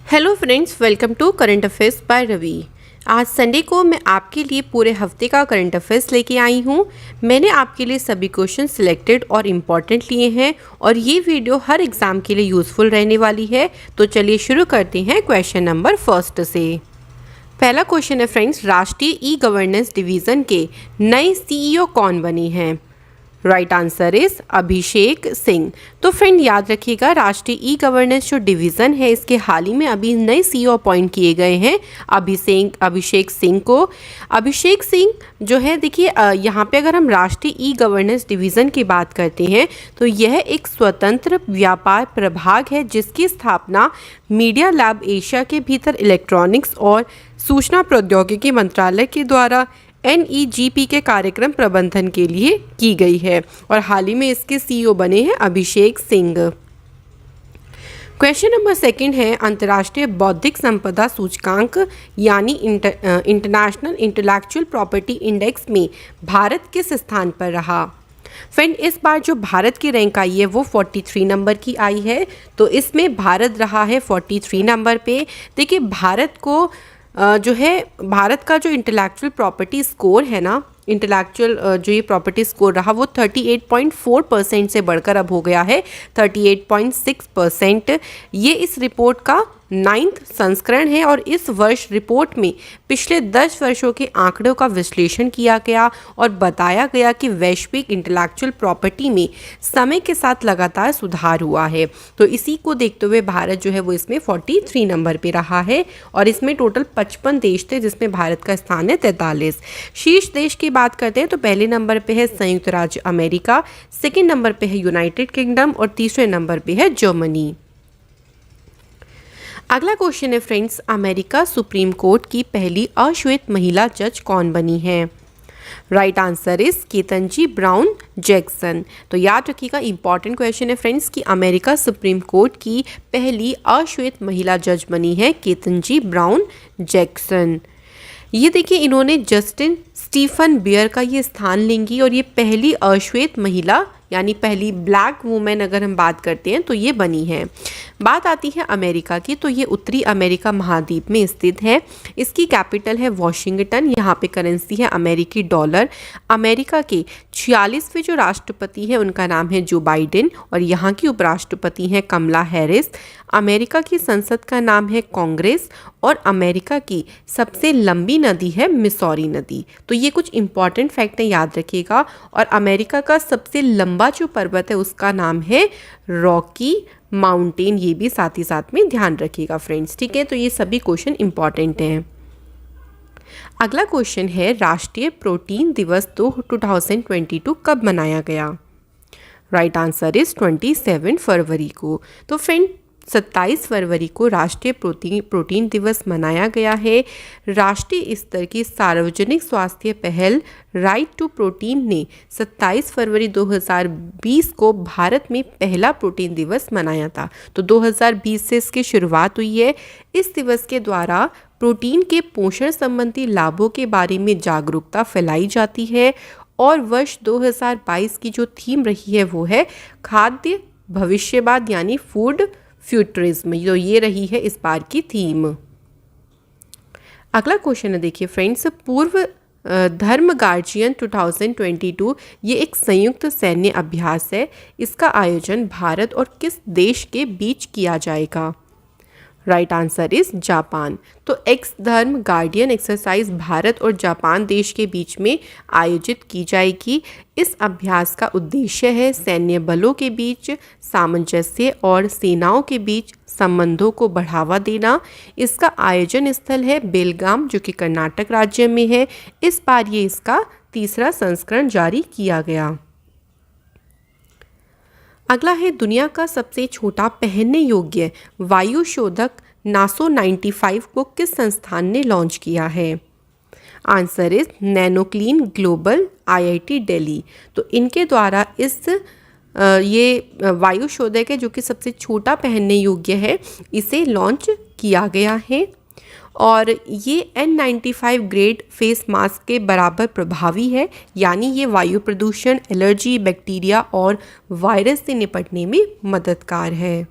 Hello friends, welcome to current affairs by Ravi. आज Sunday को मैं आपके लिए पूरे हफ्ते का करंट अफेयर्स लेके आई हूँ। मैंने आपके लिए सभी क्वेश्चन सिलेक्टेड और इम्पॉर्टेंट लिए हैं और ये वीडियो हर एग्ज़ाम के लिए यूज़फुल रहने वाली है। तो चलिए शुरू करते हैं क्वेश्चन नंबर फर्स्ट से। पहला क्वेश्चन है फ्रेंड्स, राष्ट्रीय ई गवर्नेंस डिवीज़न के नए सीईओ कौन बने हैं? Right answer is Abhishek Singh. तो फ्रेंड याद रखिएगा, राष्ट्रीय ई गवर्नेंस जो डिवीज़न है इसके हाल ही में अभी नए सीईओ अपॉइंट किए गए हैं अभिषेक सिंह को। अभिषेक सिंह जो है, देखिए यहाँ पे अगर हम राष्ट्रीय ई गवर्नेंस डिवीज़न की बात करते हैं तो यह एक स्वतंत्र व्यापार प्रभाग है जिसकी स्थापना मीडिया लैब एशिया के भीतर इलेक्ट्रॉनिक्स और सूचना प्रौद्योगिकी मंत्रालय के द्वारा NEGP के कार्यक्रम प्रबंधन के लिए की गई है और हाल ही में इसके सीईओ बने हैं Abhishek Singh. Question number second है, अंतर्राष्ट्रीय बौद्धिक संपदा सूचकांक यानी इंटरनेशनल इंटेलेक्चुअल प्रॉपर्टी इंडेक्स में भारत किस स्थान पर रहा? फ्रेंड इस बार जो भारत की रैंक आई है वो 43 नंबर की आई है। तो इसमें भारत रहा है 43 नंबर पे। देखिए भारत को जो है, भारत का जो इंटेलेक्चुअल प्रॉपर्टी स्कोर है ना, इंटेलेक्चुअल जो ये प्रॉपर्टी स्कोर रहा वो 38.4% से बढ़कर अब हो गया है 38.6%। ये इस रिपोर्ट का 9th संस्करण है और इस वर्ष रिपोर्ट में पिछले 10 वर्षों के आंकड़ों का विश्लेषण किया गया और बताया गया कि वैश्विक इंटेलेक्चुअल प्रॉपर्टी में समय के साथ लगातार सुधार हुआ है। तो इसी को देखते हुए भारत जो है वो इसमें 43 नंबर पे रहा है और इसमें टोटल 55 देश थे जिसमें भारत का स्थान है 43। शीर्ष देश की बात करते हैं तो पहले नंबर पे है संयुक्त राज्य अमेरिका, सेकेंड नंबर पे है यूनाइटेड किंगडम और तीसरे नंबर पे है जर्मनी। अगला क्वेश्चन है फ्रेंड्स, अमेरिका सुप्रीम कोर्ट की पहली अश्वेत महिला जज कौन बनी है? Right answer is Ketanji brown Jackson. तो याद रखिएगा, इंपॉर्टेंट क्वेश्चन है फ्रेंड्स कि अमेरिका सुप्रीम कोर्ट की पहली अश्वेत महिला जज बनी है केतनजी ब्राउन जैक्सन। ये देखिए, इन्होंने जस्टिन स्टीफन बियर का ये स्थान लेंगी और ये पहली अश्वेत महिला यानी पहली ब्लैक वुमेन अगर हम बात करते हैं तो ये बनी है। बात आती है अमेरिका की, तो ये उत्तरी अमेरिका महाद्वीप में स्थित है। इसकी कैपिटल है वॉशिंगटन। यहाँ पे करेंसी है अमेरिकी डॉलर। अमेरिका के 46वें जो राष्ट्रपति हैं उनका नाम है जो बाइडेन और यहाँ की उपराष्ट्रपति हैं कमला हैरिस। अमेरिका की संसद का नाम है कांग्रेस और अमेरिका की सबसे लंबी नदी है मिसौरी नदी। तो ये कुछ इंपॉर्टेंट फैक्ट हैं, याद रखिएगा। और अमेरिका का सबसे लंबा जो पर्वत है उसका नाम है रॉकी माउंटेन। ये भी साथ ही साथ में ध्यान रखिएगा फ्रेंड्स, ठीक है। तो ये सभी क्वेश्चन इंपॉर्टेंट हैं। अगला क्वेश्चन है, राष्ट्रीय प्रोटीन दिवस 2022 कब मनाया गया? राइट आंसर इज 27 फरवरी को। तो फ्रेंड 27 फरवरी को राष्ट्रीय प्रोटीन दिवस मनाया गया है। राष्ट्रीय स्तर की सार्वजनिक स्वास्थ्य पहल राइट टू प्रोटीन ने 27 फरवरी 2020 को भारत में पहला प्रोटीन दिवस मनाया था। तो 2020 से इसकी शुरुआत हुई है। इस दिवस के द्वारा प्रोटीन के पोषण संबंधी लाभों के बारे में जागरूकता फैलाई जाती है और वर्ष 2022 की जो थीम रही है वो है खाद्य भविष्यवाद यानी फूड फ्यूचरिज्म। तो ये रही है इस बार की थीम। अगला क्वेश्चन है, देखिए फ्रेंड्स, पूर्व धर्म गार्जियन 2022 ये एक संयुक्त सैन्य अभ्यास है। इसका आयोजन भारत और किस देश के बीच किया जाएगा? Right answer is Japan. तो एक्स धर्म गार्डियन एक्सरसाइज भारत और जापान देश के बीच में आयोजित की जाएगी। इस अभ्यास का उद्देश्य है सैन्य बलों के बीच सामंजस्य और सेनाओं के बीच संबंधों को बढ़ावा देना। इसका आयोजन स्थल है बेलगाम जो कि कर्नाटक राज्य में है। इस बार ये इसका तीसरा संस्करण जारी किया गया। अगला है, दुनिया का सबसे छोटा पहनने योग्य वायु शोधक नासो 95 को किस संस्थान ने लॉन्च किया है? Answer is nanoclean global IIT Delhi. तो इनके द्वारा ये वायु शोधक है जो कि सबसे छोटा पहनने योग्य है, इसे लॉन्च किया गया है और ये N95 ग्रेड फेस मास्क के बराबर प्रभावी है, यानी ये वायु प्रदूषण, एलर्जी, बैक्टीरिया और वायरस से निपटने में मददगार है।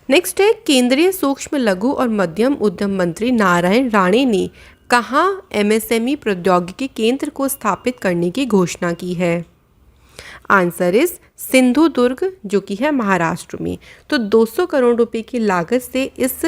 नेक्स्ट है केंद्रीय सूक्ष्म लघु और मध्यम उद्यम मंत्री नारायण राणे ने कहाँ एमएसएमई प्रौद्योगिकी केंद्र को स्थापित करने की घोषणा की है? आंसर इज सिंधुदुर्ग, जो कि है महाराष्ट्र में। तो 200 करोड़ रुपए की लागत से इस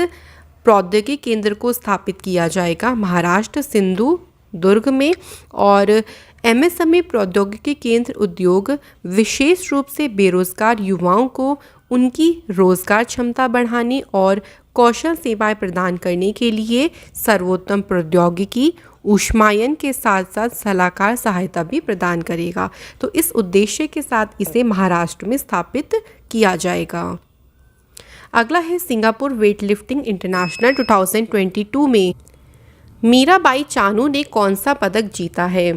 प्रौद्योगिकी केंद्र को स्थापित किया जाएगा महाराष्ट्र सिंधुदुर्ग में। और एमएसएमई प्रौद्योगिकी केंद्र उद्योग विशेष रूप से बेरोजगार युवाओं को उनकी रोजगार क्षमता बढ़ाने और कौशल सेवाएं प्रदान करने के लिए सर्वोत्तम प्रौद्योगिकी ऊष्मायन के साथ साथ सलाहकार सहायता भी प्रदान करेगा। तो इस उद्देश्य के साथ इसे महाराष्ट्र में स्थापित किया जाएगा। अगला है सिंगापुर वेटलिफ्टिंग इंटरनेशनल 2022 में मीराबाई चानू ने कौन सा पदक जीता है?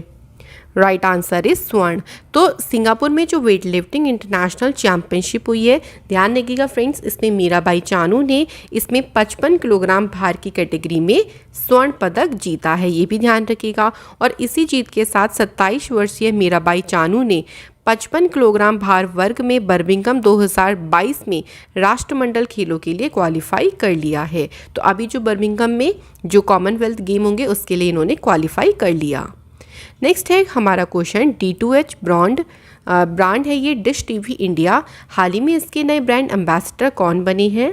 राइट आंसर इज स्वर्ण। तो सिंगापुर में जो वेट लिफ्टिंग इंटरनेशनल चैंपियनशिप हुई है, ध्यान रखिएगा फ्रेंड्स, इसमें मीराबाई चानू ने इसमें 55 किलोग्राम भार की कैटेगरी में स्वर्ण पदक जीता है, ये भी ध्यान रखिएगा। और इसी जीत के साथ 27 वर्षीय मीराबाई चानू ने 55 किलोग्राम भार वर्ग में बर्मिंघम 2022 में राष्ट्रमंडल खेलों के लिए क्वालिफाई कर लिया है। तो अभी जो बर्मिंघम में जो कॉमनवेल्थ गेम होंगे उसके लिए इन्होंने क्वालिफाई कर लिया। नेक्स्ट है हमारा क्वेश्चन D2H ब्रांड है ये डिश टीवी इंडिया, हाल ही में इसके नए ब्रांड एम्बेसडर कौन बने हैं?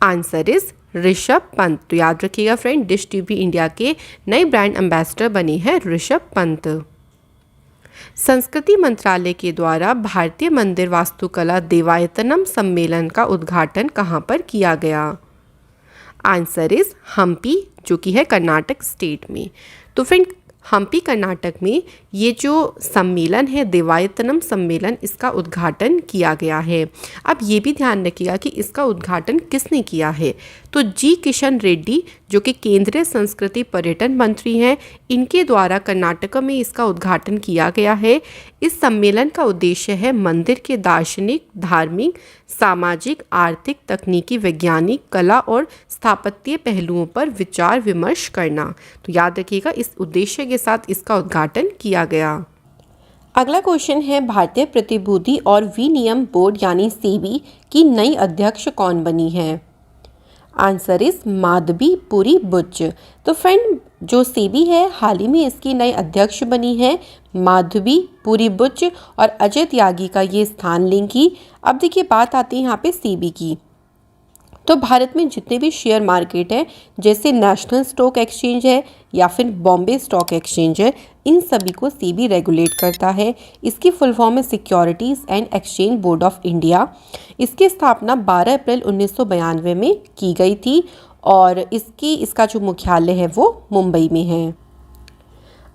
Answer is Rishabh Pant. तो याद रखिएगा फ्रेंड, डिश टीवी इंडिया के नए ब्रांड एम्बेसडर बने हैं ऋषभ पंत। संस्कृति मंत्रालय के द्वारा भारतीय मंदिर वास्तुकला देवायतनम सम्मेलन का उद्घाटन कहाँ पर किया गया? आंसर इज हम्पी, जो कि है कर्नाटक स्टेट में। तो फ्रेंड हम्पी कर्नाटक में ये जो सम्मेलन है देवायतनम सम्मेलन, इसका उद्घाटन किया गया है। अब ये भी ध्यान रखिएगा कि इसका उद्घाटन किसने किया है? तो जी किशन रेड्डी, जो कि केंद्रीय संस्कृति पर्यटन मंत्री हैं, इनके द्वारा कर्नाटक में इसका उद्घाटन किया गया है। इस सम्मेलन का उद्देश्य है मंदिर के दार्शनिक, धार्मिक, सामाजिक, आर्थिक, तकनीकी, वैज्ञानिक, कला और स्थापत्य पहलुओं पर विचार विमर्श करना। तो याद रखिएगा इस उद्देश्य के साथ इसका उद्घाटन किया गया। अगला क्वेश्चन है भारतीय प्रतिभूति और विनियम बोर्ड यानी सेबी की नई अध्यक्ष कौन बनी है? Answer is Madhavi Puri Buch. तो फ्रेंड जो सेबी है हाल ही में इसकी नई अध्यक्ष बनी है माधवी पुरी बुच और अजय त्यागी का ये स्थान लेंगी। अब देखिए बात आती है यहाँ पे सेबी की। तो भारत में जितने भी शेयर मार्केट है, जैसे नेशनल स्टॉक एक्सचेंज है या फिर बॉम्बे स्टॉक एक्सचेंज है, इन सभी को सेबी रेगुलेट करता है। इसकी फुल फॉर्म है securities and exchange board of India. इसकी स्थापना 12 अप्रैल 1992 में की गई थी और इसका जो मुख्यालय है वो मुंबई में है।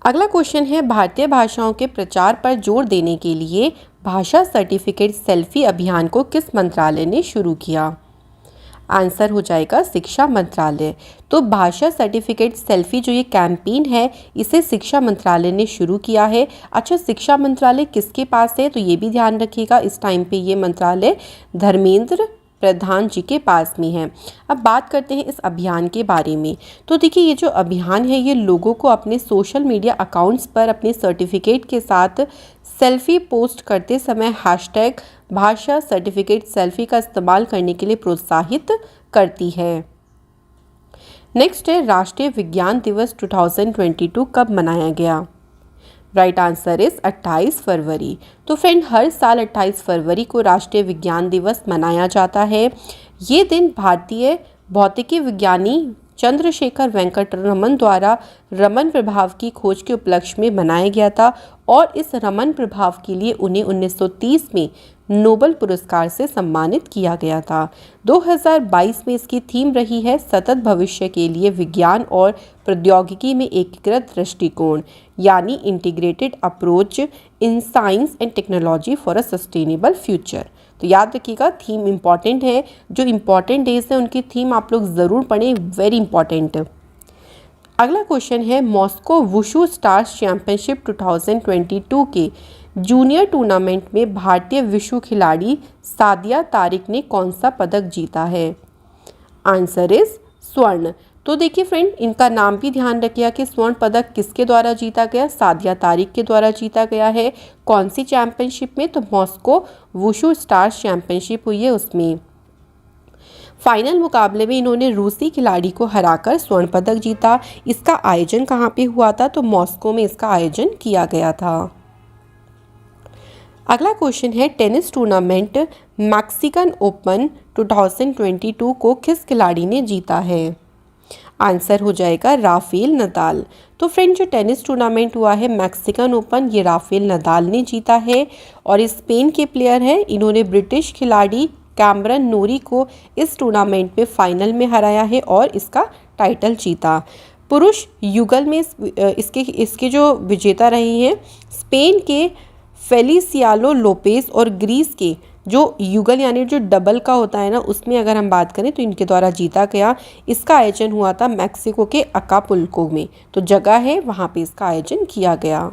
अगला क्वेश्चन है भारतीय भाषाओं के प्रचार पर जोर देने के लिए भाषा सर्टिफिकेट सेल्फी अभियान को किस मंत्रालय ने शुरू किया? आंसर हो जाएगा शिक्षा मंत्रालय। तो भाषा सर्टिफिकेट सेल्फी जो ये कैंपेन है इसे शिक्षा मंत्रालय ने शुरू किया है। अच्छा, शिक्षा मंत्रालय किसके पास है? तो ये भी ध्यान रखिएगा, इस टाइम पे ये मंत्रालय धर्मेंद्र प्रधान जी के पास में है। अब बात करते हैं इस अभियान के बारे में। तो देखिए ये जो अभियान है ये लोगों को अपने सोशल मीडिया अकाउंट्स पर अपने सर्टिफिकेट के साथ सेल्फी पोस्ट करते समय हैशटैग भाषा सर्टिफिकेट सेल्फी का इस्तेमाल करने के लिए प्रोत्साहित करती है। नेक्स्ट है राष्ट्रीय विज्ञान दिवस 2022 कब मनाया गया? राइट आंसर इज 28 फरवरी। तो फ्रेंड हर साल 28 फरवरी को राष्ट्रीय विज्ञान दिवस मनाया जाता है। ये दिन भारतीय भौतिकी विज्ञानी चंद्रशेखर वेंकट रमन द्वारा रमन प्रभाव की खोज के उपलक्ष्य में मनाया गया था और इस रमन प्रभाव के लिए उन्हें 1930 में नोबेल पुरस्कार से सम्मानित किया गया था। 2022 में इसकी थीम रही है सतत भविष्य के लिए विज्ञान और प्रौद्योगिकी में एकीकृत दृष्टिकोण, यानी integrated approach in science and technology for a sustainable future. तो याद रखिएगा थीम इम्पॉर्टेंट है, जो इम्पॉर्टेंट डेज है उनकी थीम आप लोग ज़रूर पढ़ें, वेरी इंपॉर्टेंट। अगला क्वेश्चन है मॉस्को वुशु स्टार्स चैंपियनशिप 2022 के जूनियर टूर्नामेंट में भारतीय विशु खिलाड़ी सादिया तारिक ने कौन सा पदक जीता है? आंसर इज स्वर्ण। तो देखिए फ्रेंड इनका नाम भी ध्यान रखिएगा कि स्वर्ण पदक किसके द्वारा जीता गया? सादिया तारिक के द्वारा जीता गया है। कौन सी चैंपियनशिप में? तो मॉस्को वुशु स्टार्स चैंपियनशिप हुई है उसमें। फाइनल मुकाबले में इन्होंने रूसी खिलाड़ी को हराकर स्वर्ण पदक जीता। इसका आयोजन कहाँ पे हुआ था? तो मॉस्को में इसका आयोजन किया गया था। अगला क्वेश्चन है, टेनिस टूर्नामेंट मैक्सिकन ओपन 2022 को किस खिलाड़ी ने जीता है? आंसर हो जाएगा राफेल नदाल। तो फ्रेंड, जो टेनिस टूर्नामेंट हुआ है मैक्सिकन ओपन, ये राफेल नदाल ने जीता है और ये स्पेन के प्लेयर हैं। इन्होंने ब्रिटिश खिलाड़ी कैमरन नोरी को इस टूर्नामेंट में फाइनल में हराया है और इसका टाइटल जीता। पुरुष युगल में इसके जो विजेता रहे हैं स्पेन के फेलिसियानो लोपेज और ग्रीस के जो युगल यानी जो डबल का होता है ना, उसमें अगर हम बात करें तो इनके द्वारा जीता गया। इसका आयोजन हुआ था मैक्सिको के अकापुल्को में, तो जगह है वहाँ पे इसका आयोजन किया गया।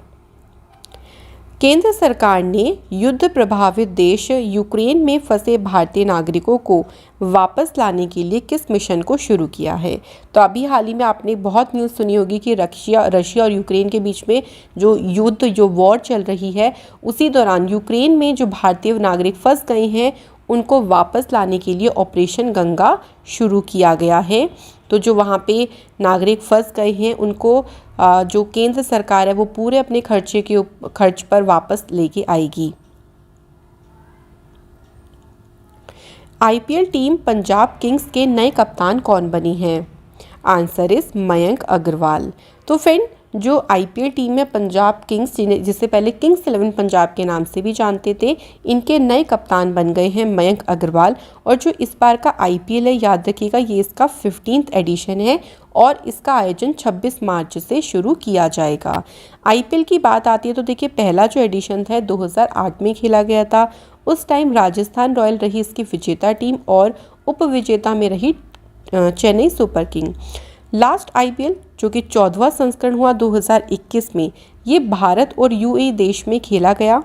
केंद्र सरकार ने युद्ध प्रभावित देश यूक्रेन में फंसे भारतीय नागरिकों को वापस लाने के लिए किस मिशन को शुरू किया है? तो अभी हाल ही में आपने बहुत न्यूज़ सुनी होगी कि रशिया और यूक्रेन के बीच में जो वॉर चल रही है, उसी दौरान यूक्रेन में जो भारतीय नागरिक फंस गए हैं उनको वापस लाने के लिए ऑपरेशन गंगा शुरू किया गया है। तो जो वहाँ पे नागरिक फंस गए हैं उनको जो केंद्र सरकार है वो पूरे अपने खर्च पर वापस लेके आएगी। आईपीएल टीम पंजाब किंग्स के नए कप्तान कौन बनी हैं? Answer is Mayank Agarwal. तो फ्रेंड, जो आईपीएल टीम है पंजाब किंग्स, जिसे पहले किंग्स 11 पंजाब के नाम से भी जानते थे, इनके नए कप्तान बन गए हैं मयंक अग्रवाल। और जो इस बार का आईपीएल है, याद रखिएगा ये इसका 15th एडिशन है और इसका आयोजन 26 मार्च से शुरू किया जाएगा। आईपीएल की बात आती है तो देखिए, पहला जो एडिशन था 2008 में खेला गया था। उस टाइम राजस्थान रॉयल रही इसकी विजेता टीम और उप विजेता में रही Chennai super king. Last IPL जो कि 14वां संस्करण हुआ 2021 में, ये भारत और यूएई देश में खेला गया।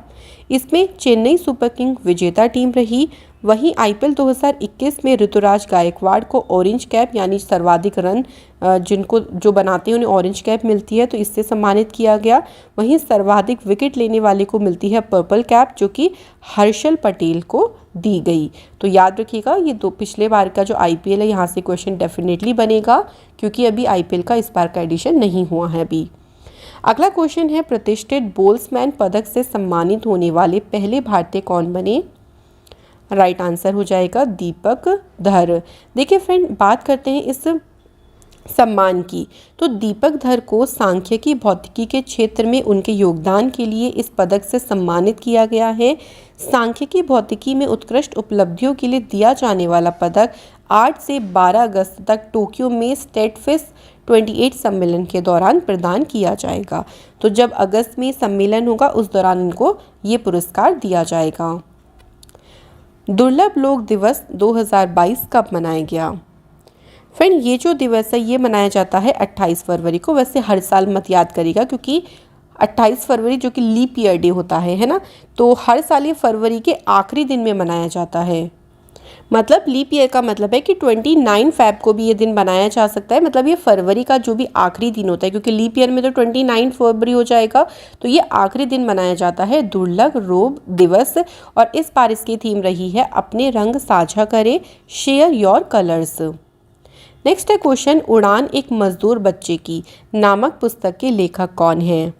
इसमें चेन्नई सुपर किंग विजेता टीम रही। वहीं आईपीएल 2021 में ऋतुराज गायकवाड़ को ऑरेंज कैप यानी सर्वाधिक रन जो बनाते हैं उन्हें ऑरेंज कैप मिलती है, तो इससे सम्मानित किया गया। वहीं सर्वाधिक विकेट लेने वाले को मिलती है पर्पल कैप, जो कि हर्षल पटेल को दी गई। तो याद रखिएगा, ये पिछले बार का जो आईपीएल है यहाँ से क्वेश्चन डेफिनेटली बनेगा, क्योंकि अभी आईपीएल का इस बार का एडिशन नहीं हुआ है अभी। अगला क्वेश्चन है, प्रतिष्ठित बोल्ट्जमैन पदक से सम्मानित होने वाले पहले भारतीय कौन बने? राइट आंसर हो जाएगा दीपक धर। देखिए फ्रेंड, बात करते हैं इस सम्मान की। तो दीपक धर को सांख्यिकी भौतिकी के क्षेत्र में उनके योगदान के लिए इस पदक से सम्मानित किया गया है। सांख्यिकी भौतिकी में उत्कृष्ट उपलब्धियों के लिए दिया जाने वाला पदक 8 से 12 अगस्त तक टोक्यो में स्टेडफस्ट 28 सम्मेलन के दौरान प्रदान किया जाएगा। तो जब अगस्त में सम्मेलन होगा उस दौरान इनको ये पुरस्कार दिया जाएगा। दुर्लभ लोक दिवस 2022 कब मनाया गया? फ्रेंड, ये जो दिवस है ये मनाया जाता है 28 फरवरी को। वैसे हर साल मत याद करिएगा, क्योंकि 28 फरवरी जो कि लीप ईयर डे होता है ना, तो हर साल ये फरवरी के आखिरी दिन में मनाया जाता है। मतलब लीप ईयर का मतलब है कि 29 फ़रवरी को भी ये दिन बनाया जा सकता है। मतलब ये फरवरी का जो भी आखिरी दिन होता है, क्योंकि लीप ईयर में तो 29 फरवरी हो जाएगा, तो ये आखिरी दिन मनाया जाता है दुर्लभ लोक दिवस। और इस बार इसकी थीम रही है अपने रंग साझा करें, शेयर योर कलर्स। नेक्स्ट है क्वेश्चन, उड़ान एक मजदूर बच्चे की नामक पुस्तक के लेखक कौन है?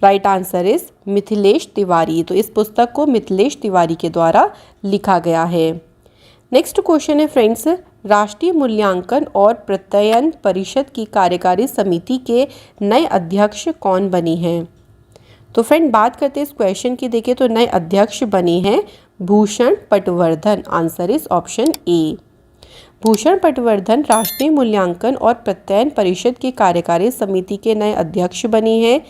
Right answer is Mithilesh Tiwari. तो इस पुस्तक को मिथिलेश तिवारी के द्वारा लिखा गया है। नेक्स्ट क्वेश्चन है फ्रेंड्स, राष्ट्रीय मूल्यांकन और प्रत्ययन परिषद की कार्यकारी समिति के नए अध्यक्ष कौन बने हैं? तो फ्रेंड, बात करते हैं इस क्वेश्चन की। देखिए, तो नए अध्यक्ष बने हैं Bhushan Patwardhan. Answer is option A. Bhushan Patwardhan राष्ट्रीय मूल्यांकन और प्रत्ययन परिषद की कार्यकारी समिति के नए अध्यक्ष बने हैं।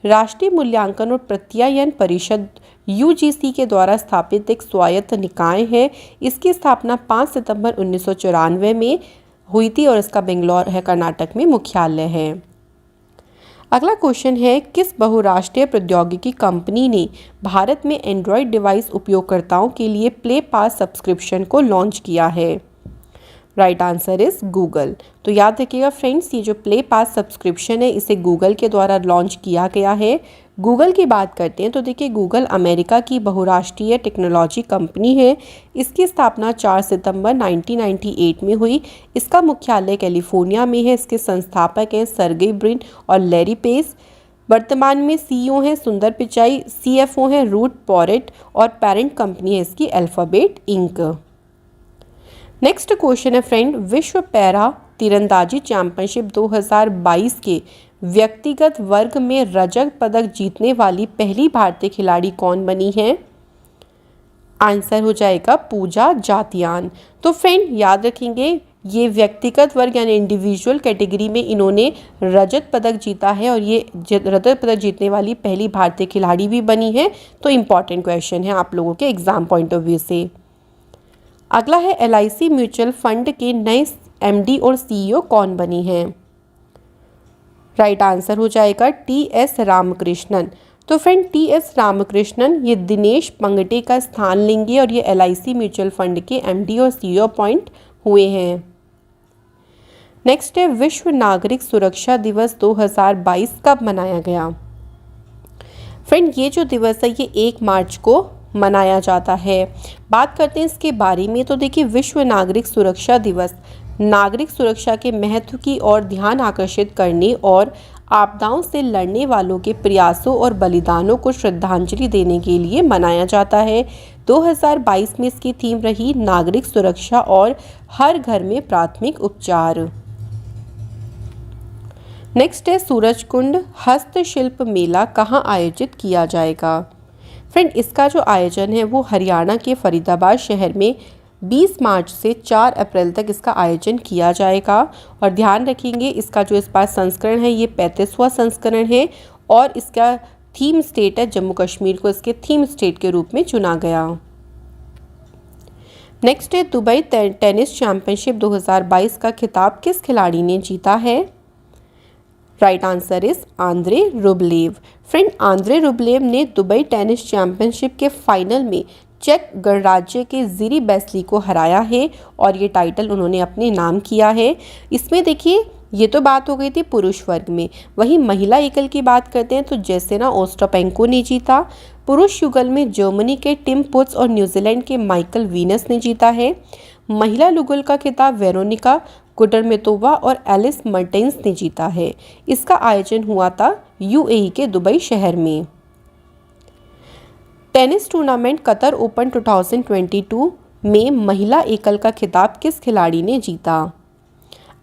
राष्ट्रीय मूल्यांकन और प्रत्ययन परिषद यूजीसी के द्वारा स्थापित एक स्वायत्त निकाय है। इसकी स्थापना 5 सितंबर 1994 में हुई थी और इसका बेंगलोर है, कर्नाटक में मुख्यालय है। अगला क्वेश्चन है, किस बहुराष्ट्रीय प्रौद्योगिकी कंपनी ने भारत में एंड्रॉयड डिवाइस उपयोगकर्ताओं के लिए प्ले पास सब्सक्रिप्शन को लॉन्च किया है? Right answer is Google. तो याद रखिएगा फ्रेंड्स, ये जो प्ले पास सब्सक्रिप्शन है इसे गूगल के द्वारा लॉन्च किया गया है। गूगल की बात करते हैं तो देखिए, गूगल अमेरिका की बहुराष्ट्रीय टेक्नोलॉजी कंपनी है। इसकी स्थापना 4 सितंबर 1998 में हुई। इसका मुख्यालय कैलिफोर्निया में है। इसके संस्थापक हैं सर्गेई ब्रिन और लैरी पेज। वर्तमान में सीईओ हैं सुंदर पिचाई, सीएफओ हैं रूट पोरेट और पेरेंट कंपनी है इसकी अल्फाबेट इंक। नेक्स्ट क्वेश्चन है फ्रेंड, विश्व पैरा तीरंदाजी चैंपियनशिप 2022 के व्यक्तिगत वर्ग में रजत पदक जीतने वाली पहली भारतीय खिलाड़ी कौन बनी है? आंसर हो जाएगा पूजा जातियान। तो फ्रेंड याद रखेंगे, ये व्यक्तिगत वर्ग यानी इंडिविजुअल कैटेगरी में इन्होंने रजत पदक जीता है और ये रजत पदक जीतने वाली पहली भारतीय खिलाड़ी भी बनी है। तो इम्पॉर्टेंट क्वेश्चन है आप लोगों के एग्जाम पॉइंट ऑफ व्यू से। अगला है LIC म्यूचुअल फंड के नए MD और CEO कौन बनी हैं? राइट आंसर हो जाएगा TS रामकृष्णन। तो फ्रेंड TS रामकृष्णन ये दिनेश पंगटे का स्थान लेंगे और ये LIC म्यूचुअल फंड के MD और CEO अपॉइंट हुए हैं। नेक्स्ट है, विश्व नागरिक सुरक्षा दिवस 2022 कब मनाया गया? फ्रेंड ये जो दिवस है ये 1 मार्च को मनाया जाता है। बात करते हैं इसके बारे में तो देखिए, विश्व नागरिक सुरक्षा दिवस नागरिक सुरक्षा के महत्व की ओर ध्यान आकर्षित करने और आपदाओं से लड़ने वालों के प्रयासों और बलिदानों को श्रद्धांजलि देने के लिए मनाया जाता है। 2022 में इसकी थीम रही नागरिक सुरक्षा और हर घर में प्राथमिक उपचार। नेक्स्ट है, सूरजकुंड हस्तशिल्प मेला कहाँ आयोजित किया जाएगा? फ्रेंड इसका जो आयोजन है वो हरियाणा के फरीदाबाद शहर में 20 मार्च से 4 अप्रैल तक इसका आयोजन किया जाएगा। और ध्यान रखेंगे, इसका जो इस बार संस्करण है ये 35वां संस्करण है और इसका थीम स्टेट है जम्मू कश्मीर को इसके थीम स्टेट के रूप में चुना गया। नेक्स्ट है, दुबई टेनिस चैंपियनशिप 2022 का खिताब किस खिलाड़ी ने जीता है? Right answer is Andre Rublev. Friend Andre Rublev ने दुबई टेनिस चैंपियनशिप के फाइनल में चेक गणराज्य के ज़िरी बेस्ली को हराया है और ये टाइटल उन्होंने अपने नाम किया है। इसमें देखिए, ये तो बात हो गई थी पुरुष वर्ग में, वहीं महिला एकल की बात करते हैं तो जेसेना ओस्टापेंको ने जीता। पुरुष युगल में जर्मनी के टिम पुट्स और न्यूजीलैंड के माइकल वीनस ने जीता है। महिला युगल का खिताब वेरोनिका कुडरमेतोवा और एलिस मर्टेंस ने जीता है। इसका आयोजन हुआ था UAE के दुबई शहर में। टेनिस टूर्नामेंट कतर ओपन 2022 में महिला एकल का खिताब किस खिलाड़ी ने जीता?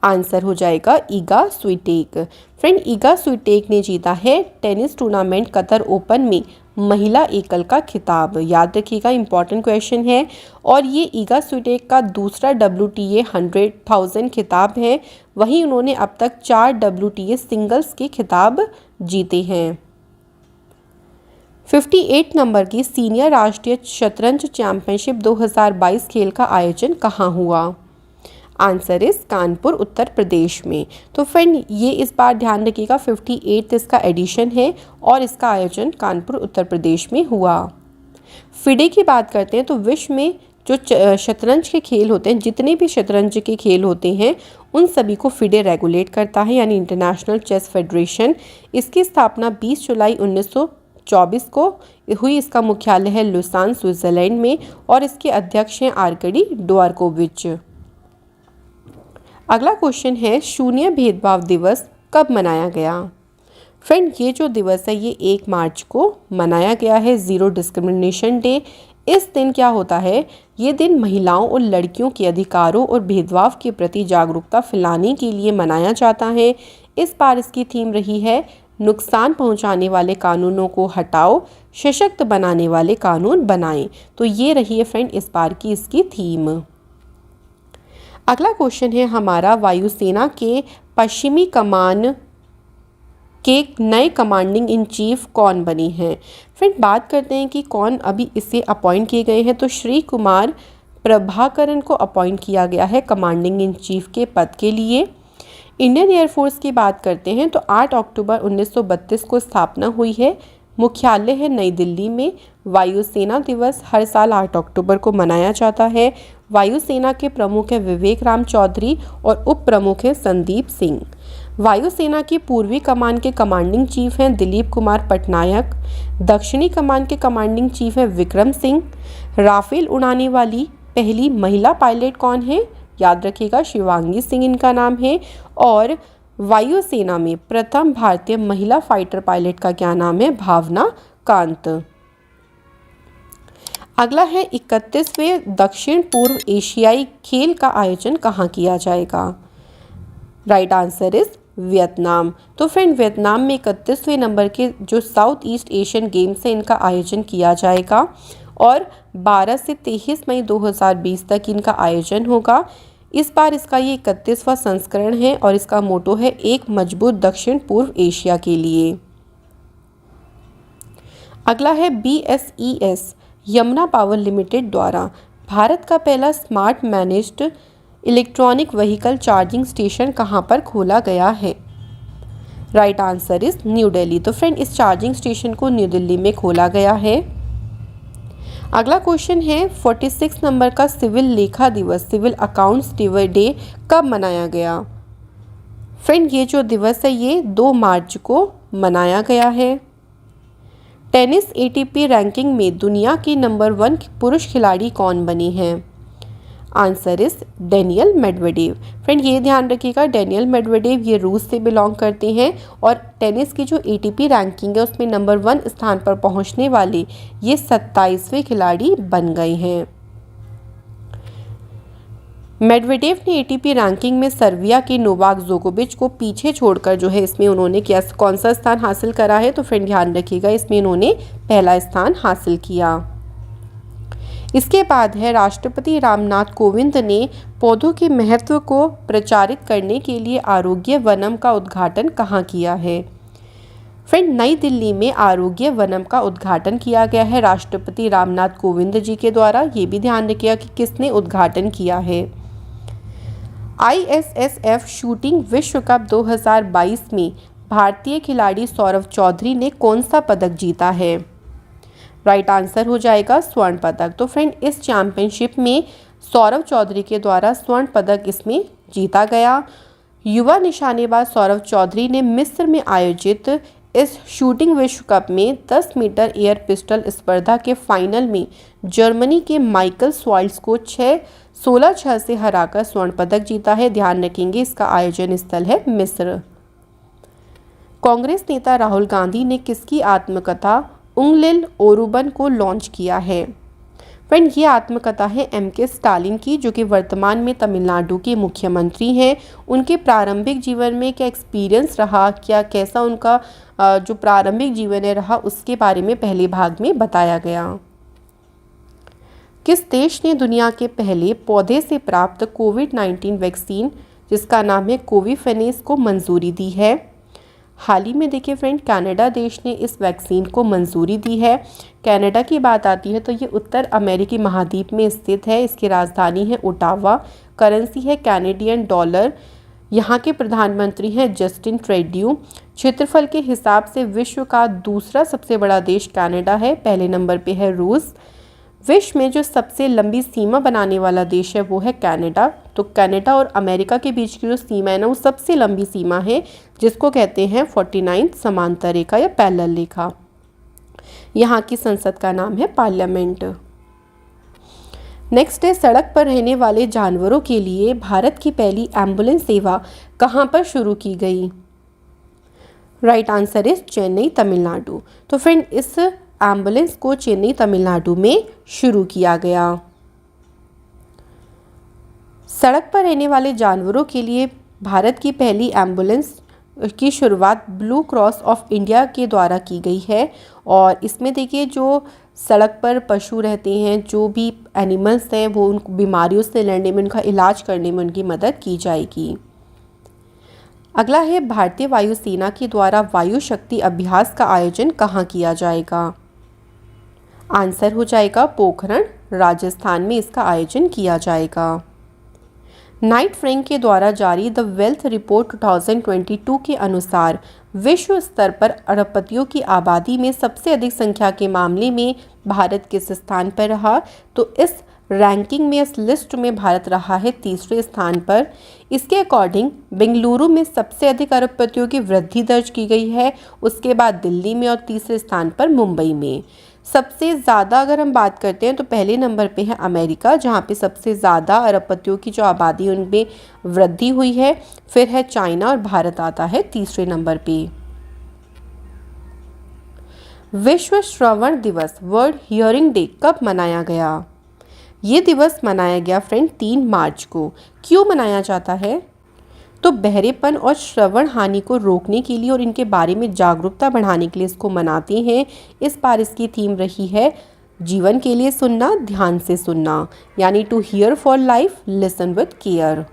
आंसर हो जाएगा ईगा स्विटेक। फ्रेंड ईगा स्विटेक ने जीता है टेनिस टूर्नामेंट कतर ओपन में महिला एकल का खिताब। याद रखिएगा, इंपॉर्टेंट क्वेश्चन है। और ये ईगा स्विटेक का दूसरा WTA 100,000 खिताब है। वहीं उन्होंने अब तक 4 WTA सिंगल्स के खिताब जीते हैं। 58 नंबर की सीनियर राष्ट्रीय शतरंज चैंपियनशिप 2022 खेल का आयोजन कहाँ हुआ? आंसर इज कानपुर उत्तर प्रदेश में। तो फ्रेंड ये इस बार ध्यान रखिएगा 58 इसका एडिशन है और इसका आयोजन कानपुर उत्तर प्रदेश में हुआ। फिडे की बात करते हैं तो विश्व में जो शतरंज के खेल होते हैं, जितने भी शतरंज के खेल होते हैं उन सभी को फिडे रेगुलेट करता है, यानी इंटरनेशनल चेस फेडरेशन। इसकी स्थापना 20 जुलाई 1924 को हुई। इसका मुख्यालय है लुसान स्विट्जरलैंड में और इसके अध्यक्ष हैं आर्कडी ड्वारकोविच। अगला क्वेश्चन है, शून्य भेदभाव दिवस कब मनाया गया? फ्रेंड ये जो दिवस है ये 1 मार्च को मनाया गया है, ज़ीरो डिस्क्रिमिनेशन डे। इस दिन क्या होता है, ये दिन महिलाओं और लड़कियों के अधिकारों और भेदभाव के प्रति जागरूकता फैलाने के लिए मनाया जाता है। इस बार इसकी थीम रही है नुकसान पहुंचाने वाले कानूनों को हटाओ, सशक्त बनाने वाले कानून बनाएं। तो ये रही है फ्रेंड इस बार की इसकी थीम। अगला क्वेश्चन है हमारा, वायुसेना के पश्चिमी कमान के नए कमांडिंग इन चीफ कौन बनी हैं? फ्रेंड बात करते हैं कि कौन अभी इससे अपॉइंट किए गए हैं, तो श्री कुमार प्रभाकरन को अपॉइंट किया गया है कमांडिंग इन चीफ के पद के लिए। इंडियन एयरफोर्स की बात करते हैं तो 8 अक्टूबर 1932 को स्थापना हुई है। मुख्यालय है नई दिल्ली में। वायुसेना दिवस हर साल 8 अक्टूबर को मनाया जाता है। वायुसेना के प्रमुख हैं विवेक राम चौधरी और उप प्रमुख हैं संदीप सिंह। वायुसेना की पूर्वी कमान के कमांडिंग चीफ हैं दिलीप कुमार पटनायक। दक्षिणी कमान के कमांडिंग चीफ हैं विक्रम सिंह। राफेल उड़ाने वाली पहली महिला पायलट कौन है? याद रखिएगा, शिवांगी सिंह इनका नाम है। और वायुसेना में प्रथम भारतीय महिला फाइटर पायलट का क्या नाम है? भावना कांत। अगला है 31वें दक्षिण पूर्व एशियाई खेल का आयोजन कहाँ किया जाएगा? Right answer is Vietnam. तो फ्रेंड, वियतनाम में 31वें नंबर के जो साउथ ईस्ट एशियन गेम्स है इनका आयोजन किया जाएगा और 12 से 23 मई 2020 तक इनका आयोजन होगा। इस बार इसका ये 31वां संस्करण है और इसका मोटो है एक मजबूत दक्षिण पूर्व एशिया के लिए। अगला है BSES यमुना पावर लिमिटेड द्वारा भारत का पहला smart managed electronic vehicle charging station कहाँ पर खोला गया है? Right answer is new Delhi. तो फ्रेंड, इस चार्जिंग स्टेशन को न्यू दिल्ली में खोला गया है। अगला क्वेश्चन है 46 नंबर का सिविल लेखा दिवस, सिविल अकाउंट्स डे कब मनाया गया? फ्रेंड, ये जो दिवस है ये 2 मार्च को मनाया गया है। टेनिस ATP रैंकिंग में दुनिया की नंबर 1 पुरुष खिलाड़ी कौन बने हैं? Answer is Daniel Medvedev. Friend, ये ध्यान रखिएगा, डेनियल मेडवेडेव ये रूस से बिलोंग करते हैं और टेनिस की जो ATP रैंकिंग है उसमें नंबर 1 स्थान पर पहुंचने वाले ये 27वें खिलाड़ी बन गए हैं। मेडवेडेव ने ATP रैंकिंग में सर्बिया के नोवाक जोकोविच को पीछे छोड़कर जो है इसमें उन्होंने कौन सा स्थान हासिल करा है? तो फ्रेंड ध्यान रखिएगा, इसमें उन्होंने पहला स्थान हासिल किया। इसके बाद है राष्ट्रपति रामनाथ कोविंद ने पौधों के महत्व को प्रचारित करने के लिए आरोग्य वनम का उद्घाटन कहाँ किया है? फ्रेंड, नई दिल्ली में आरोग्य वनम का उद्घाटन किया गया है राष्ट्रपति रामनाथ कोविंद जी के द्वारा। ये भी ध्यान रखिएगा कि किसने उद्घाटन किया है। ISSF शूटिंग विश्व कप 2022 में भारतीय खिलाड़ी सौरव चौधरी ने कौन सा पदक जीता है? राइट आंसर हो जाएगा स्वर्ण पदक। तो फ्रेंड, इस चैंपियनशिप में सौरव चौधरी के द्वारा स्वर्ण पदक इसमें जीता गया। युवा निशानेबाज सौरव चौधरी ने मिस्र में आयोजित इस शूटिंग विश्व कप में 10 मीटर एयर पिस्टल स्पर्धा के फाइनल में जर्मनी के माइकल स्वाल्ट्स को 16-6 से हराकर स्वर्ण पदक जीता है। ध्यान रखेंगे, इसका आयोजन स्थल है मिस्र। कांग्रेस नेता राहुल गांधी ने किसकी आत्मकथा उंगलिल ओरुबन को लॉन्च किया है? फ्रेंड, ये आत्मकथा है MK स्टालिन की, जो कि वर्तमान में तमिलनाडु के मुख्यमंत्री हैं। उनके प्रारंभिक जीवन में क्या एक्सपीरियंस रहा, क्या कैसा उनका जो प्रारंभिक जीवन है रहा, उसके बारे में पहले भाग में बताया गया। किस देश ने दुनिया के पहले पौधे से प्राप्त कोविड-19 वैक्सीन जिसका नाम है कोविफेनेस को मंजूरी दी है? हाल ही में देखिए फ्रेंड, कनाडा देश ने इस वैक्सीन को मंजूरी दी है। कनाडा की बात आती है तो ये उत्तर अमेरिकी महाद्वीप में स्थित है। इसकी राजधानी है ओटावा। करेंसी है कैनेडियन डॉलर। यहाँ के प्रधानमंत्री हैं जस्टिन ट्रूडेau। क्षेत्रफल के हिसाब से विश्व का दूसरा सबसे बड़ा देश कनाडा है, पहले नंबर पे है रूस। विश्व में जो सबसे लंबी सीमा बनाने वाला देश है वो है कनाडा। तो कनाडा और अमेरिका के बीच की जो सीमा है ना, वो सबसे लंबी सीमा है, जिसको कहते हैं 49 समांतर रेखा या पैरेलल रेखा। यहाँ की संसद का नाम है पार्लियामेंट। नेक्स्ट है, सड़क पर रहने वाले जानवरों के लिए भारत की पहली एम्बुलेंस सेवा कहाँ पर शुरू की गई? Right answer is Chennai, Tamil Nadu. तो फ्रेंड, इस एम्बुलेंस को चेन्नई, तमिलनाडु में शुरू किया गया। सड़क पर रहने वाले जानवरों के लिए भारत की पहली एम्बुलेंस की शुरुआत ब्लू क्रॉस ऑफ इंडिया के द्वारा की गई है। और इसमें देखिए, जो सड़क पर पशु रहते हैं, जो भी एनिमल्स हैं, वो उन बीमारियों से लड़ने में, उनका इलाज करने में उनकी मदद की जाएगी। अगला है, भारतीय वायुसेना के द्वारा वायु शक्ति अभ्यास का आयोजन कहाँ किया जाएगा? आंसर हो जाएगा पोखरण, राजस्थान में इसका आयोजन किया जाएगा। नाइट फ्रैंक के द्वारा जारी द वेल्थ रिपोर्ट 2022 के अनुसार विश्व स्तर पर अरबपतियों की आबादी में सबसे अधिक संख्या के मामले में भारत किस स्थान पर रहा? तो इस रैंकिंग में, इस लिस्ट में भारत रहा है तीसरे स्थान पर। इसके अकॉर्डिंग बेंगलुरु में सबसे अधिक अरबपतियों की वृद्धि दर्ज की गई है, उसके बाद दिल्ली में और तीसरे स्थान पर मुंबई में। सबसे ज़्यादा अगर हम बात करते हैं तो पहले नंबर पे है अमेरिका, जहाँ पे सबसे ज़्यादा अरबपतियों की जो आबादी उनमें वृद्धि हुई है। फिर है चाइना और भारत आता है तीसरे नंबर पे। विश्व श्रवण दिवस वर्ल्ड हियरिंग डे कब मनाया गया? ये दिवस मनाया गया फ्रेंड 3 मार्च को। क्यों मनाया जाता है? तो बहरेपन और श्रवण हानि को रोकने के लिए और इनके बारे में जागरूकता बढ़ाने के लिए इसको मनाते हैं। इस बार इसकी थीम रही है जीवन के लिए सुनना, ध्यान से सुनना, यानी to hear for life, listen with care.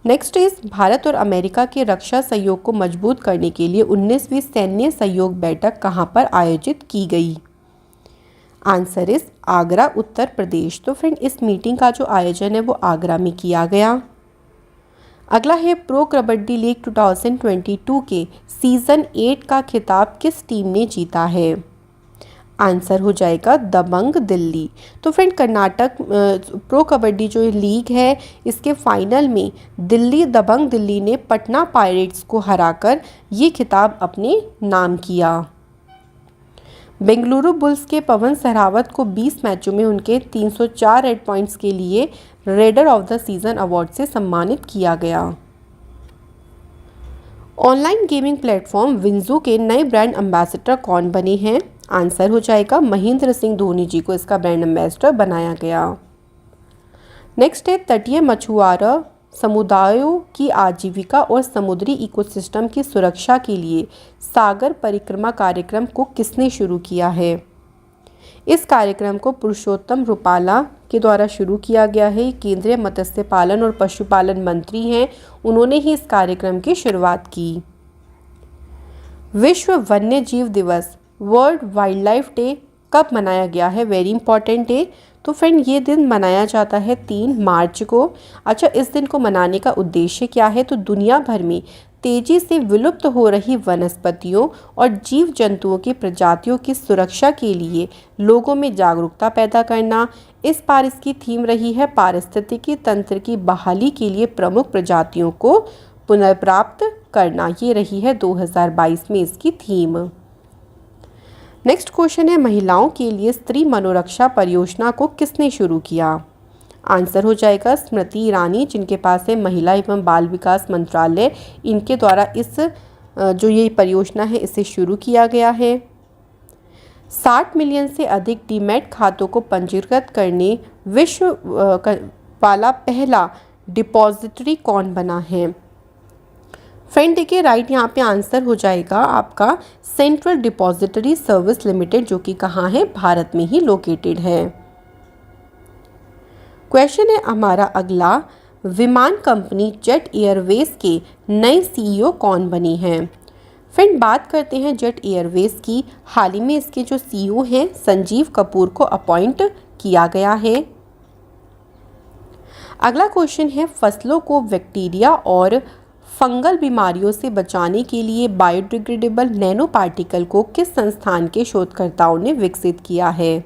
Next is Bharat और अमेरिका के रक्षा सहयोग को मजबूत करने के लिए 19वीं सैन्य सहयोग बैठक कहाँ पर आयोजित की गई? Answer is Agra, Uttar Pradesh. तो फ्रेंड इस मीटिंग का जो आयोजन है वो आगरा में किया गया। अगला है प्रो कबड्डी लीग 2022 के सीज़न 8 का खिताब किस टीम ने जीता है? आंसर हो जाएगा दबंग दिल्ली। तो फ्रेंड कर्नाटक प्रो कबड्डी जो लीग है इसके फाइनल में दबंग दिल्ली ने पटना पायरेट्स को हराकर ये खिताब अपने नाम किया। बेंगलुरु बुल्स के पवन सहरावत को 20 मैचों में उनके 304 रेड पॉइंट्स के लिए raider of the season award से सम्मानित किया गया। ऑनलाइन गेमिंग प्लेटफॉर्म विंजो के नए ब्रांड एम्बेसडर कौन बने हैं? आंसर हो जाएगा महेंद्र सिंह धोनी जी को इसका ब्रांड एम्बेसडर बनाया गया। नेक्स्ट है तटीय मछुआरा समुदायों की आजीविका और समुद्री इकोसिस्टम की सुरक्षा के लिए सागर परिक्रमा कार्यक्रम को किसने शुरू किया है? इस कार्यक्रम को पुरुषोत्तम रूपाला के द्वारा शुरू किया गया है। केंद्रीय मत्स्य पालन और पशुपालन मंत्री हैं, उन्होंने ही इस कार्यक्रम की शुरुआत की। विश्व वन्य जीव दिवस वर्ल्ड वाइल्ड लाइफ डे कब मनाया गया है? Very important day. तो फ्रेंड ये दिन मनाया जाता है 3 मार्च को। अच्छा, इस दिन को मनाने का उद्देश्य क्या है? तो दुनिया भर में तेजी से विलुप्त हो रही वनस्पतियों और जीव जंतुओं की प्रजातियों की सुरक्षा के लिए लोगों में जागरूकता पैदा करना। इस बार इसकी थीम रही है पारिस्थितिकी तंत्र की बहाली के लिए प्रमुख प्रजातियों को पुनर्प्राप्त करना। ये रही है 2022 में इसकी थीम। नेक्स्ट क्वेश्चन है महिलाओं के लिए स्त्री मनोरक्षा परियोजना को किसने शुरू किया? आंसर हो जाएगा स्मृति ईरानी, जिनके पास है महिला एवं बाल विकास मंत्रालय। इनके द्वारा इस जो ये परियोजना है इसे शुरू किया गया है। 60 मिलियन से अधिक डीमैट खातों को पंजीकृत करने विश्व वाला पहला डिपॉजिटरी कौन बना है? फ्रेंड देखिए राइट यहाँ पे आंसर हो जाएगा आपका सेंट्रल डिपॉजिटरी सर्विस लिमिटेड, जो कि कहाँ है? भारत में ही लोकेटेड है। क्वेश्चन है हमारा अगला, विमान कंपनी जेट एयरवेज के नए सीईओ कौन बनी हैं? फ्रेंड बात करते हैं जेट एयरवेज की। हाल ही में इसके जो सीईओ हैं संजीव कपूर को अपॉइंट किया गया है। अगला क्वेश्चन है फसलों को बैक्टीरिया और फंगल बीमारियों से बचाने के लिए बायोडिग्रेडेबल नैनो पार्टिकल को किस संस्थान के शोधकर्ताओं ने विकसित किया है?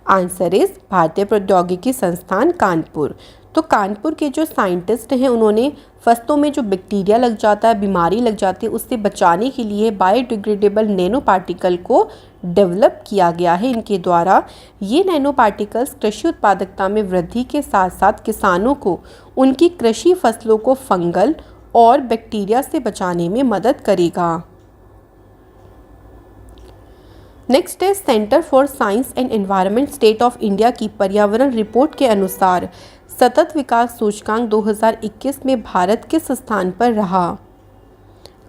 आंसर इज भारतीय प्रौद्योगिकी संस्थान कानपुर। तो कानपुर के जो साइंटिस्ट हैं उन्होंने फसलों में जो बैक्टीरिया लग जाता है, बीमारी लग जाती है, उससे बचाने के लिए बायोडिग्रेडेबल नैनो पार्टिकल को डेवलप किया गया है इनके द्वारा। ये नैनो पार्टिकल्स कृषि उत्पादकता में वृद्धि के साथ साथ किसानों को उनकी कृषि फसलों को फंगल और बैक्टीरिया से बचाने में मदद करेगा। नेक्स्ट है centre for science and environment state of India की पर्यावरण रिपोर्ट के अनुसार सतत विकास सूचकांक 2021 में भारत किस स्थान पर रहा?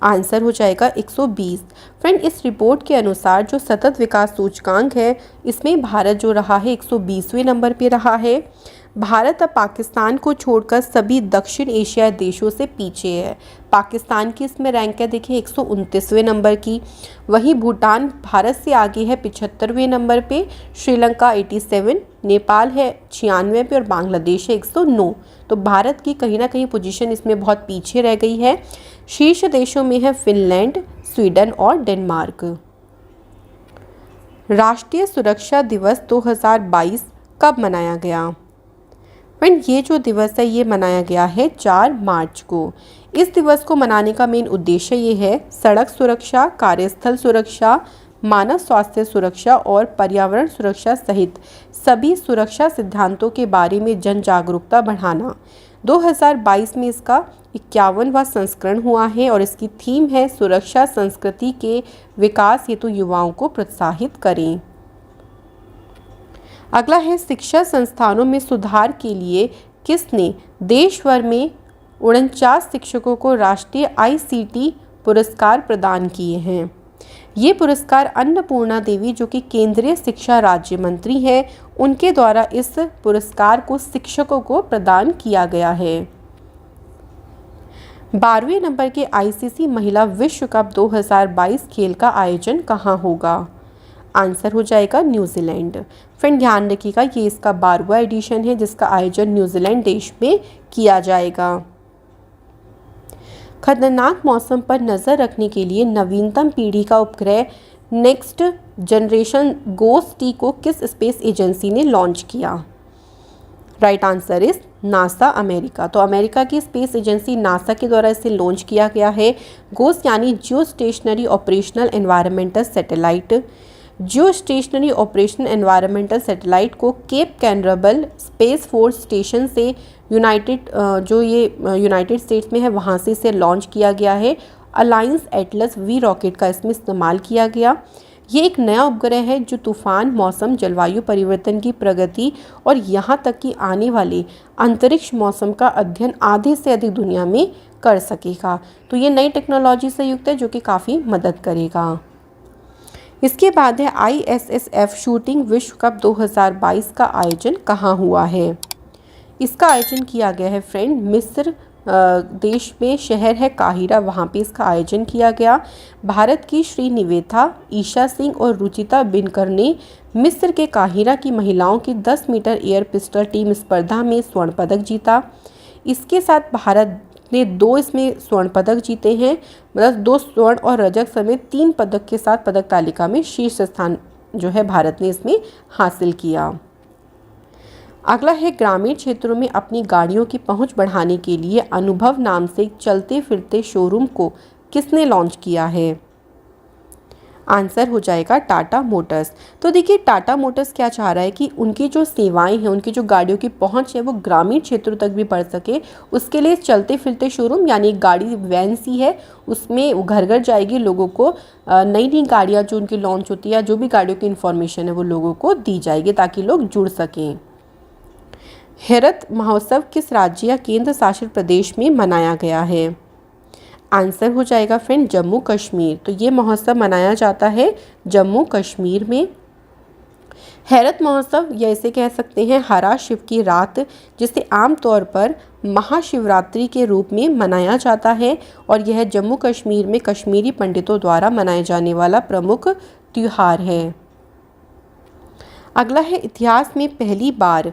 आंसर हो जाएगा 120। फ्रेंड, इस रिपोर्ट के अनुसार जो सतत विकास सूचकांक है, इसमें भारत जो रहा है 120वें नंबर पे रहा है। भारत अब पाकिस्तान को छोड़कर सभी दक्षिण एशियाई देशों से पीछे है। पाकिस्तान की इसमें रैंक है देखिए 129वें नंबर की। वहीं भूटान भारत से आगे है 75वें नंबर पे, श्रीलंका 87, नेपाल है 96 पे और बांग्लादेश है 109। तो भारत की कहीं ना कहीं पोजीशन इसमें बहुत पीछे रह गई है। शीर्ष देशों में है फिनलैंड, स्वीडन और डेनमार्क। राष्ट्रीय सुरक्षा दिवस 2022 कब मनाया गया? फ्रेंड, ये जो दिवस है ये मनाया गया है 4 मार्च को। इस दिवस को मनाने का मेन उद्देश्य ये है सड़क सुरक्षा, कार्यस्थल सुरक्षा, मानव स्वास्थ्य सुरक्षा और पर्यावरण सुरक्षा सहित सभी सुरक्षा सिद्धांतों के बारे में जन जागरूकता बढ़ाना। 2022 में इसका 51वां संस्करण हुआ है और इसकी थीम है सुरक्षा संस्कृति के विकास हेतु युवाओं को प्रोत्साहित करें। अगला है शिक्षा संस्थानों में सुधार के लिए किसने देश भर में 49 शिक्षकों को राष्ट्रीय ICT पुरस्कार प्रदान किए हैं? ये पुरस्कार अन्नपूर्णा देवी जो कि केंद्रीय शिक्षा राज्य मंत्री हैं, उनके द्वारा इस पुरस्कार को शिक्षकों को प्रदान किया गया है। 12वें नंबर के ICC महिला विश्व कप 2022 खेल का आयोजन कहाँ होगा? आंसर हो जाएगा न्यूजीलैंड। फ्रेंड, ध्यान रखिएगा ये इसका 12वां एडिशन है जिसका आयोजन न्यूजीलैंड देश में किया जाएगा। खतरनाक मौसम पर नज़र रखने के लिए नवीनतम पीढ़ी का उपग्रह नेक्स्ट जनरेशन GOES-T को किस स्पेस एजेंसी ने लॉन्च किया? Right answer is NASA, America. तो अमेरिका की स्पेस एजेंसी नासा के द्वारा इसे लॉन्च किया गया है। GOES यानी जियो स्टेशनरी ऑपरेशनल एनवायरमेंटल सैटेलाइट। जियो स्टेशनरी ऑपरेशनल एनवायरमेंटल सैटेलाइट को केप कैनबरल स्पेस फोर्स स्टेशन से यूनाइटेड स्टेट्स में है वहाँ से इसे लॉन्च किया गया है। अलायंस एटलस V रॉकेट का इसमें इस्तेमाल किया गया। ये एक नया उपग्रह है जो तूफान, मौसम, जलवायु परिवर्तन की प्रगति और यहाँ तक कि आने वाले अंतरिक्ष मौसम का अध्ययन आधे से अधिक दुनिया में कर सकेगा। तो ये नई टेक्नोलॉजी से युक्त है जो कि काफ़ी मदद करेगा। इसके बाद है ISSF शूटिंग विश्व कप 2022 का आयोजन कहाँ हुआ है? इसका आयोजन किया गया है फ्रेंड मिस्र देश में, शहर है काहिरा, वहाँ पे इसका आयोजन किया गया। भारत की श्रीनिवेथा, ईशा सिंह और रुचिता बिनकर ने मिस्र के काहिरा की महिलाओं की 10 मीटर एयर पिस्टल टीम स्पर्धा में स्वर्ण पदक जीता। इसके साथ भारत ने 2 इसमें स्वर्ण पदक जीते हैं, मतलब 2 स्वर्ण और रजत समेत 3 पदक के साथ पदक तालिका में शीर्ष स्थान जो है भारत ने इसमें हासिल किया। अगला है ग्रामीण क्षेत्रों में अपनी गाड़ियों की पहुंच बढ़ाने के लिए अनुभव नाम से चलते फिरते शोरूम को किसने लॉन्च किया है? आंसर हो जाएगा टाटा मोटर्स। तो देखिए टाटा मोटर्स क्या चाह रहा है कि उनकी जो सेवाएं हैं, उनकी जो गाड़ियों की पहुंच है वो ग्रामीण क्षेत्रों तक भी बढ़ सके। उसके लिए चलते फिरते शोरूम यानी एक गाड़ी वैन सी है, उसमें घर घर जाएगी, लोगों को नई नई गाड़ियाँ जो उनकी लॉन्च होती है, जो भी गाड़ियों की इन्फॉर्मेशन है वो लोगों को दी जाएगी ताकि लोग जुड़ सकें। हेरत महोत्सव किस राज्य या केंद्र शासित प्रदेश में मनाया गया है? आंसर हो जाएगा फ्रेंड जम्मू कश्मीर। तो ये महोत्सव मनाया जाता है जम्मू कश्मीर में। हेरत महोत्सव या इसे कह सकते हैं हरा शिव की रात, जिसे आमतौर पर महाशिवरात्रि के रूप में मनाया जाता है और यह जम्मू कश्मीर में कश्मीरी पंडितों द्वारा मनाए जाने वाला प्रमुख त्यौहार है। अगला है इतिहास में पहली बार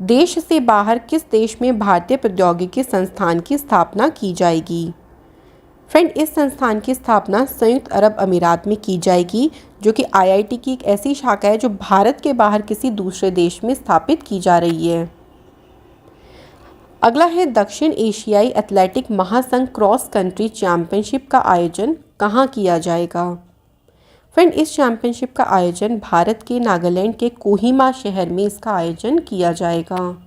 देश से बाहर किस देश में भारतीय प्रौद्योगिकी संस्थान की स्थापना की जाएगी? फ्रेंड, इस संस्थान की स्थापना संयुक्त अरब अमीरात में की जाएगी, जो कि IIT की एक ऐसी शाखा है जो भारत के बाहर किसी दूसरे देश में स्थापित की जा रही है। अगला है दक्षिण एशियाई एथलेटिक महासंघ क्रॉस कंट्री चैंपियनशिप का आयोजन कहाँ किया जाएगा? फ्रेंड, इस चैंपियनशिप का आयोजन भारत के नागालैंड के कोहिमा शहर में इसका आयोजन किया जाएगा।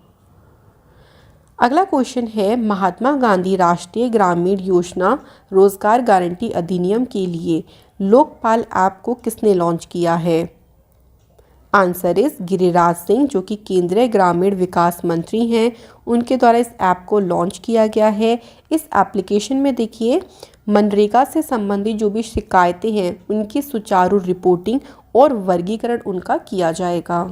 अगला क्वेश्चन है महात्मा गांधी राष्ट्रीय ग्रामीण योजना रोजगार गारंटी अधिनियम के लिए लोकपाल ऐप को किसने लॉन्च किया है? आंसर इज गिरिराज सिंह, जो कि केंद्रीय ग्रामीण विकास मंत्री हैं, उनके द्वारा इस ऐप को लॉन्च किया गया है। इस एप्लीकेशन में देखिए मनरेगा से संबंधित जो भी शिकायतें हैं उनकी सुचारू रिपोर्टिंग और वर्गीकरण उनका किया जाएगा।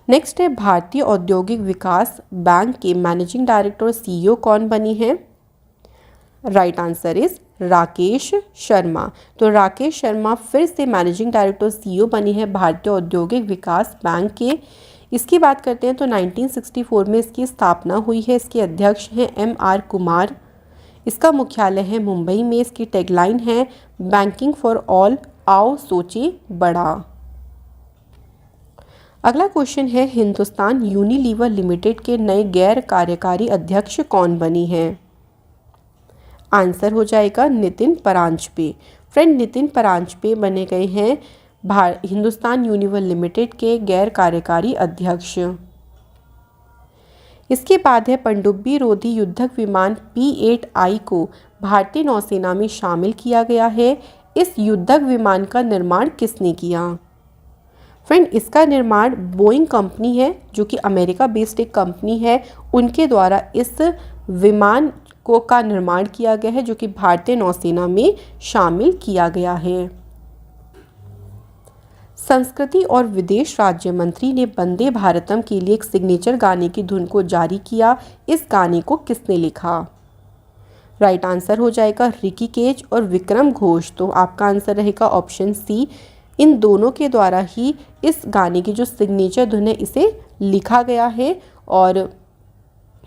नेक्स्ट है भारतीय औद्योगिक विकास बैंक के मैनेजिंग डायरेक्टर और सीईओ कौन बनी है? Right answer is Rakesh Sharma. तो राकेश शर्मा फिर से मैनेजिंग डायरेक्टर सीईओ बनी है भारतीय औद्योगिक विकास बैंक के। इसकी बात करते हैं तो 1964 में इसकी स्थापना हुई है। इसके अध्यक्ष हैं MR कुमार। इसका मुख्यालय है मुंबई में। इसकी टैगलाइन है बैंकिंग फॉर ऑल, आओ सोचे बड़ा। अगला क्वेश्चन है हिंदुस्तान यूनिलीवर लिमिटेड के नए गैर कार्यकारी अध्यक्ष कौन बनी हैं? आंसर हो जाएगा नितिन परांजपे। फ्रेंड, नितिन परांजपे बने गए हैं हिंदुस्तान यूनिलीवर लिमिटेड के गैर कार्यकारी अध्यक्ष। इसके बाद है पनडुब्बी रोधी युद्धक विमान P-8I को भारतीय नौसेना में शामिल किया गया है। इस युद्धक विमान का निर्माण किसने किया? फ्रेंड, इसका निर्माण बोइंग कंपनी है जो कि अमेरिका बेस्ड एक कंपनी है, उनके द्वारा इस विमान का निर्माण किया गया है जो कि भारतीय नौसेना में शामिल किया गया है। संस्कृति और विदेश राज्य मंत्री ने वंदे भारतम के लिए एक सिग्नेचर गाने की धुन को जारी किया। इस गाने को किसने लिखा? राइट आंसर हो जाएगा रिकी केज और विक्रम घोष। तो आपका आंसर रहेगा ऑप्शन सी। इन दोनों के द्वारा ही इस गाने की जो सिग्नेचर धुन है इसे लिखा गया है। और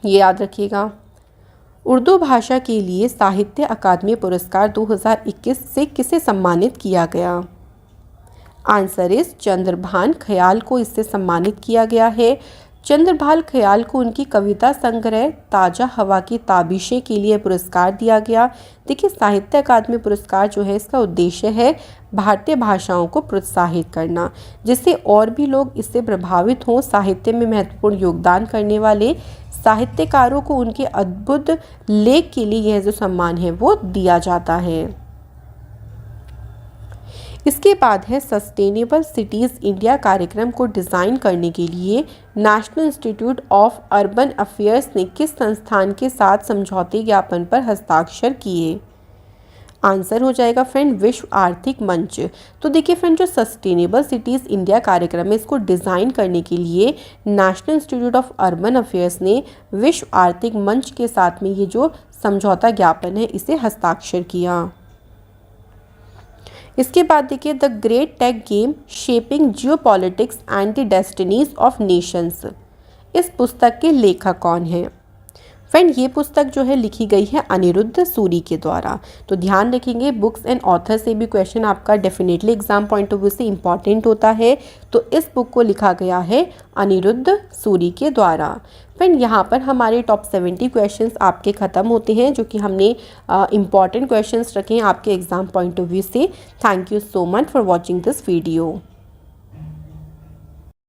ये याद रखिएगा, उर्दू भाषा के लिए साहित्य अकादमी पुरस्कार 2021 से किसे सम्मानित किया गया? आंसर इस चंद्रभान ख्याल को इससे सम्मानित किया गया है। चंद्रभान ख्याल को उनकी कविता संग्रह ताज़ा हवा की ताबिशें के लिए पुरस्कार दिया गया। देखिए, साहित्य अकादमी पुरस्कार जो है इसका उद्देश्य है भारतीय भाषाओं को प्रोत्साहित करना, जिससे और भी लोग इससे प्रभावित हों। साहित्य में महत्वपूर्ण योगदान करने वाले साहित्यकारों को उनके अद्भुत लेख के लिए यह जो सम्मान है वो दिया जाता है। इसके बाद है सस्टेनेबल सिटीज़ इंडिया कार्यक्रम को डिज़ाइन करने के लिए national institute of urban affairs ने किस संस्थान के साथ समझौते ज्ञापन पर हस्ताक्षर किए? आंसर हो जाएगा फ्रेंड विश्व आर्थिक मंच। तो देखिए फ्रेंड, जो सस्टेनेबल सिटीज़ इंडिया कार्यक्रम है इसको डिज़ाइन करने के लिए national institute of urban affairs ने विश्व आर्थिक मंच के साथ में ये जो समझौता ज्ञापन है इसे हस्ताक्षर किया। इसके बाद देखिए the great tech game shaping geopolitics and the destinies of nations, इस पुस्तक के लेखक कौन हैं? फ्रेंड, ये पुस्तक जो है लिखी गई है अनिरुद्ध सूरी के द्वारा। तो ध्यान रखेंगे, बुक्स एंड ऑथर से भी क्वेश्चन आपका definitely exam point of view से इंपॉर्टेंट होता है। तो इस बुक को लिखा गया है अनिरुद्ध सूरी के द्वारा। फ्रेंड, यहाँ पर हमारे टॉप 70 क्वेश्चंस आपके ख़त्म होते हैं, जो कि हमने इंपॉर्टेंट क्वेश्चंस रखे हैं आपके एग्जाम पॉइंट ऑफ व्यू से। Thank you so much for watching this video.